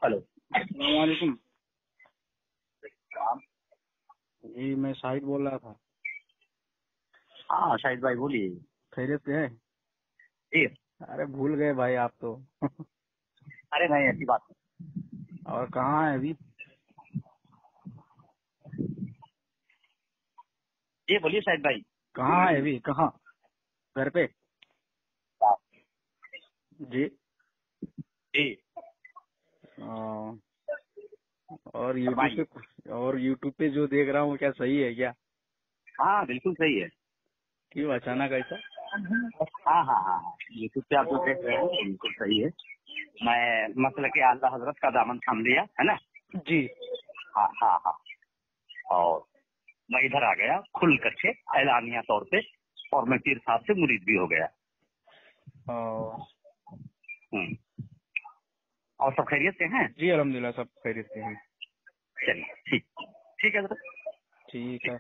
Hello, अस्सलाम वालेकुम हाँ जी, मैं शाहिद बोल रहा था। हाँ, शाहिद भाई बोलिए। खैरियत से है? जी, अरे भूल गए भाई आप तो। अरे नहीं ऐसी बात नहीं। और कहाँ है अभी? जी बोलिए शाहिद भाई। कहाँ है अभी? कहाँ? घर पे? जी। जी आ, और फरमाइए। यूट्यूब पे जो देख रहा हूँ, क्या सही है क्या? हाँ बिल्कुल सही है। क्यों अचानक ऐसा? हाँ हाँ हाँ हाँ, यूट्यूब पे आप जो देख रहे हैं बिल्कुल सही है। मैं मतलब कि आला हजरत का दामन थाम लिया है ना। जी। हाँ हाँ हाँ, और मैं इधर आ गया खुल करके ऐलानिया तौर पे, और मैं पीर साहब से मुरीद भी हो गया। आ, और सब खैरियत से हैं? जी अल्हम्दुलिल्लाह, सब खैरियत से हैं। चलिए ठीक, ठीक है सर। ठीक है।